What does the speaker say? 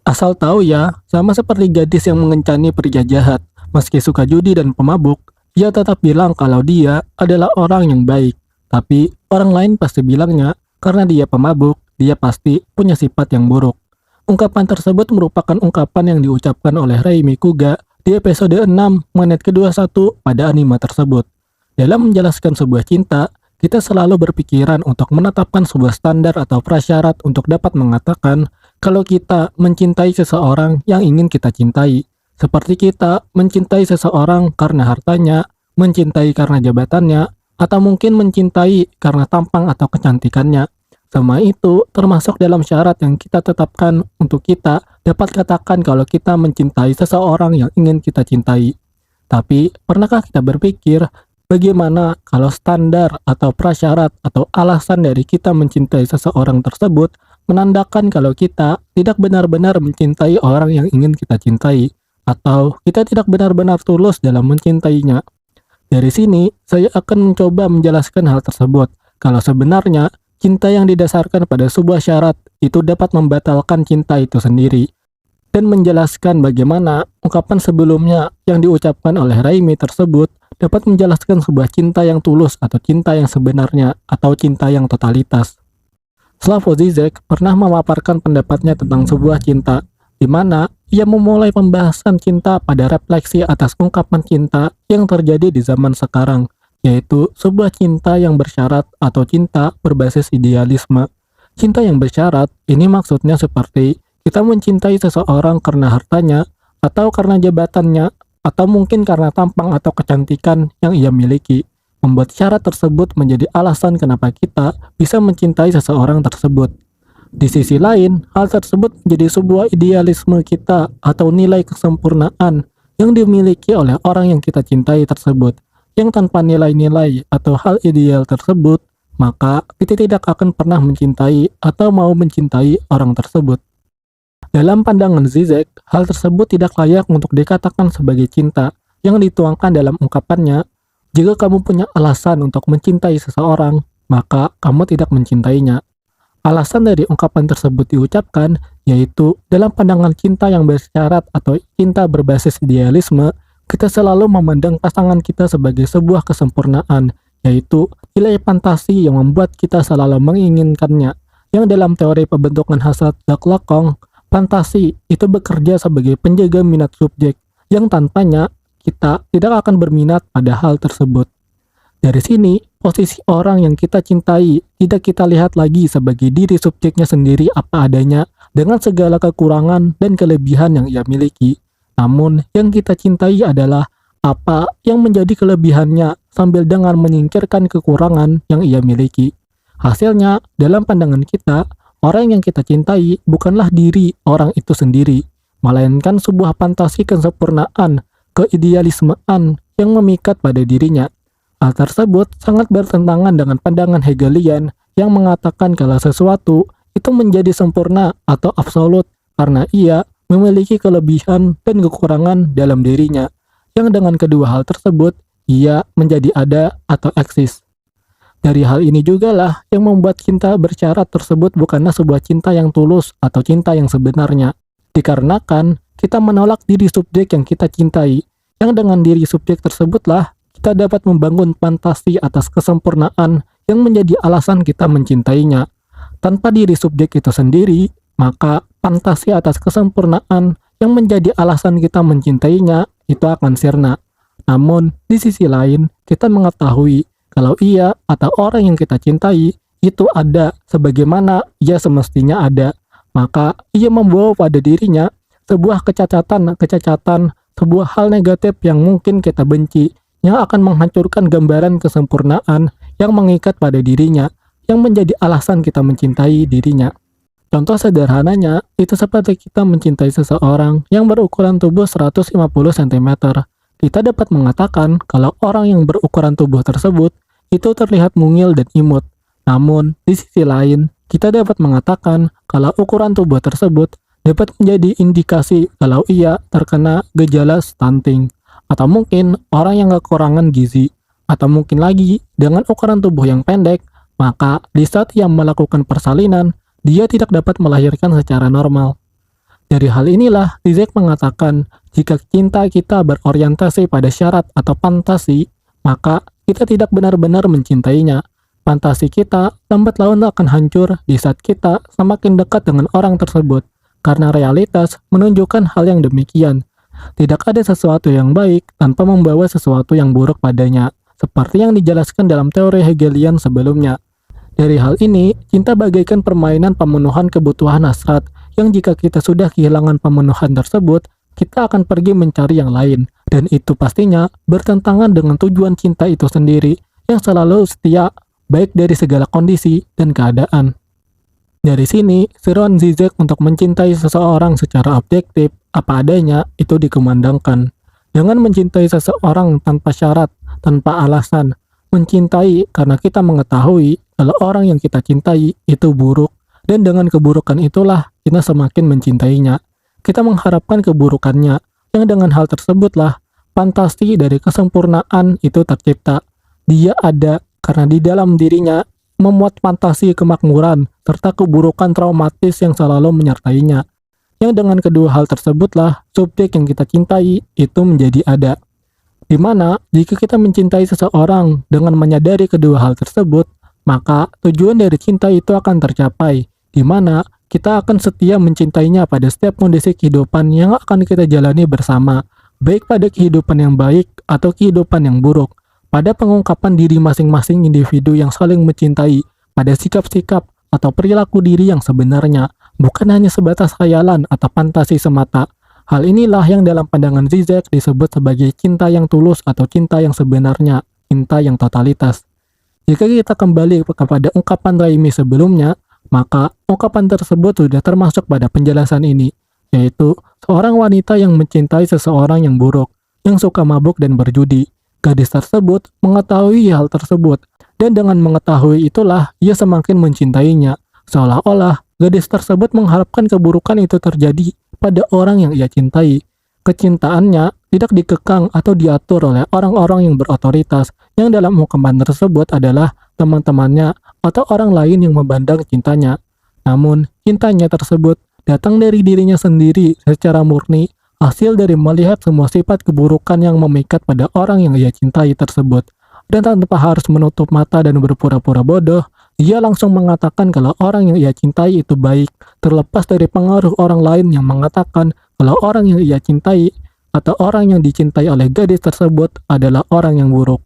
Asal tahu ya, sama seperti gadis yang mengencani pria jahat, meski suka judi dan pemabuk, ia tetap bilang kalau dia adalah orang yang baik. Tapi orang lain pasti bilangnya, karena dia pemabuk, dia pasti punya sifat yang buruk. Ungkapan tersebut merupakan ungkapan yang diucapkan oleh Rei Mikuga di episode 6 menit ke-21 pada anime tersebut. Dalam menjelaskan sebuah cinta, kita selalu berpikiran untuk menetapkan sebuah standar atau prasyarat untuk dapat mengatakan kalau kita mencintai seseorang yang ingin kita cintai. Seperti kita mencintai seseorang karena hartanya, mencintai karena jabatannya, atau mungkin mencintai karena tampang atau kecantikannya. Semua itu termasuk dalam syarat yang kita tetapkan untuk kita dapat katakan kalau kita mencintai seseorang yang ingin kita cintai. Tapi, pernahkah kita berpikir bagaimana kalau standar atau prasyarat atau alasan dari kita mencintai seseorang tersebut menandakan kalau kita tidak benar-benar mencintai orang yang ingin kita cintai, atau kita tidak benar-benar tulus dalam mencintainya? Dari sini, saya akan mencoba menjelaskan hal tersebut, kalau sebenarnya cinta yang didasarkan pada sebuah syarat itu dapat membatalkan cinta itu sendiri, dan menjelaskan bagaimana ungkapan sebelumnya yang diucapkan oleh Raimi tersebut dapat menjelaskan sebuah cinta yang tulus atau cinta yang sebenarnya atau cinta yang totalitas. Slavoj Zizek pernah memaparkan pendapatnya tentang sebuah cinta, di mana ia memulai pembahasan cinta pada refleksi atas ungkapan cinta yang terjadi di zaman sekarang, yaitu sebuah cinta yang bersyarat atau cinta berbasis idealisme. Cinta yang bersyarat ini maksudnya seperti kita mencintai seseorang karena hartanya, atau karena jabatannya, atau mungkin karena tampang atau kecantikan yang ia miliki. Membuat syarat tersebut menjadi alasan kenapa kita bisa mencintai seseorang tersebut. Di sisi lain, hal tersebut menjadi sebuah idealisme kita atau nilai kesempurnaan yang dimiliki oleh orang yang kita cintai tersebut. Yang tanpa nilai-nilai atau hal ideal tersebut, maka kita tidak akan pernah mencintai atau mau mencintai orang tersebut. Dalam pandangan Zizek, hal tersebut tidak layak untuk dikatakan sebagai cinta yang dituangkan dalam ungkapannya. Jika kamu punya alasan untuk mencintai seseorang, maka kamu tidak mencintainya. Alasan dari ungkapan tersebut diucapkan, yaitu dalam pandangan cinta yang bersyarat atau cinta berbasis idealisme, kita selalu memandang pasangan kita sebagai sebuah kesempurnaan, yaitu nilai fantasi yang membuat kita selalu menginginkannya. Yang dalam teori pembentukan hasrat Jacques Lacan, fantasi itu bekerja sebagai penjaga minat subjek, yang tanpanya kita tidak akan berminat pada hal tersebut. Dari sini, posisi orang yang kita cintai tidak kita lihat lagi sebagai diri subjeknya sendiri apa adanya dengan segala kekurangan dan kelebihan yang ia miliki. Namun, yang kita cintai adalah apa yang menjadi kelebihannya sambil dengan menyingkirkan kekurangan yang ia miliki. Hasilnya, dalam pandangan kita, orang yang kita cintai bukanlah diri orang itu sendiri, melainkan sebuah fantasi kesempurnaan, keidealismean yang memikat pada dirinya. Hal tersebut sangat bertentangan dengan pandangan Hegelian yang mengatakan kalau sesuatu itu menjadi sempurna atau absolut karena ia memiliki kelebihan dan kekurangan dalam dirinya, yang dengan kedua hal tersebut ia menjadi ada atau eksis. Dari hal ini jugalah yang membuat cinta bersyarat tersebut bukanlah sebuah cinta yang tulus atau cinta yang sebenarnya, dikarenakan kita menolak diri subjek yang kita cintai, yang dengan diri subjek tersebutlah kita dapat membangun fantasi atas kesempurnaan yang menjadi alasan kita mencintainya. Tanpa diri subjek itu sendiri, maka fantasi atas kesempurnaan yang menjadi alasan kita mencintainya itu akan sirna. Namun, di sisi lain, kita mengetahui kalau ia atau orang yang kita cintai itu ada sebagaimana ia semestinya ada, maka ia membawa pada dirinya sebuah kecacatan, sebuah hal negatif yang mungkin kita benci, yang akan menghancurkan gambaran kesempurnaan yang mengikat pada dirinya, yang menjadi alasan kita mencintai dirinya. Contoh sederhananya, itu seperti kita mencintai seseorang yang berukuran tubuh 150 cm. Kita dapat mengatakan kalau orang yang berukuran tubuh tersebut itu terlihat mungil dan imut. Namun, di sisi lain, kita dapat mengatakan kalau ukuran tubuh tersebut dapat menjadi indikasi kalau ia terkena gejala stunting, atau mungkin orang yang kekurangan gizi, atau mungkin lagi dengan ukuran tubuh yang pendek, maka di saat ia melakukan persalinan, dia tidak dapat melahirkan secara normal. Dari hal inilah, Zizek mengatakan, jika cinta kita berorientasi pada syarat atau fantasi, maka kita tidak benar-benar mencintainya. Fantasi kita lambat laun akan hancur di saat kita semakin dekat dengan orang tersebut, karena realitas menunjukkan hal yang demikian. Tidak ada sesuatu yang baik tanpa membawa sesuatu yang buruk padanya, seperti yang dijelaskan dalam teori Hegelian sebelumnya. Dari hal ini, cinta bagaikan permainan pemenuhan kebutuhan hasrat, yang jika kita sudah kehilangan pemenuhan tersebut, kita akan pergi mencari yang lain, dan itu pastinya bertentangan dengan tujuan cinta itu sendiri, yang selalu setia, baik dari segala kondisi dan keadaan. Dari sini, seruan Zizek untuk mencintai seseorang secara objektif, apa adanya, itu dikumandangkan. Jangan mencintai seseorang tanpa syarat, tanpa alasan. Mencintai karena kita mengetahui kalau orang yang kita cintai itu buruk, dan dengan keburukan itulah kita semakin mencintainya. Kita mengharapkan keburukannya, yang dengan hal tersebutlah fantasi dari kesempurnaan itu tercipta. Dia ada karena di dalam dirinya memuat fantasi kemakmuran serta keburukan traumatis yang selalu menyertainya. Yang dengan kedua hal tersebutlah subjek yang kita cintai itu menjadi ada. Di mana jika kita mencintai seseorang dengan menyadari kedua hal tersebut, maka tujuan dari cinta itu akan tercapai, di mana kita akan setia mencintainya pada setiap kondisi kehidupan yang akan kita jalani bersama, baik pada kehidupan yang baik atau kehidupan yang buruk, pada pengungkapan diri masing-masing individu yang saling mencintai, pada sikap-sikap atau perilaku diri yang sebenarnya, bukan hanya sebatas khayalan atau fantasi semata. Hal inilah yang dalam pandangan Zizek disebut sebagai cinta yang tulus atau cinta yang sebenarnya, cinta yang totalitas. Jika kita kembali kepada ungkapan Raimi sebelumnya, maka ungkapan tersebut sudah termasuk pada penjelasan ini, yaitu seorang wanita yang mencintai seseorang yang buruk, yang suka mabuk dan berjudi. Gadis tersebut mengetahui hal tersebut, dan dengan mengetahui itulah ia semakin mencintainya, seolah-olah gadis tersebut mengharapkan keburukan itu terjadi pada orang yang ia cintai. Kecintaannya tidak dikekang atau diatur oleh orang-orang yang berotoritas, yang dalam ungkapan tersebut adalah teman-temannya atau orang lain yang memandang cintanya. Namun, cintanya tersebut datang dari dirinya sendiri secara murni, hasil dari melihat semua sifat keburukan yang memikat pada orang yang ia cintai tersebut. Dan tanpa harus menutup mata dan berpura-pura bodoh, ia langsung mengatakan kalau orang yang ia cintai itu baik, terlepas dari pengaruh orang lain yang mengatakan kalau orang yang ia cintai atau orang yang dicintai oleh gadis tersebut adalah orang yang buruk.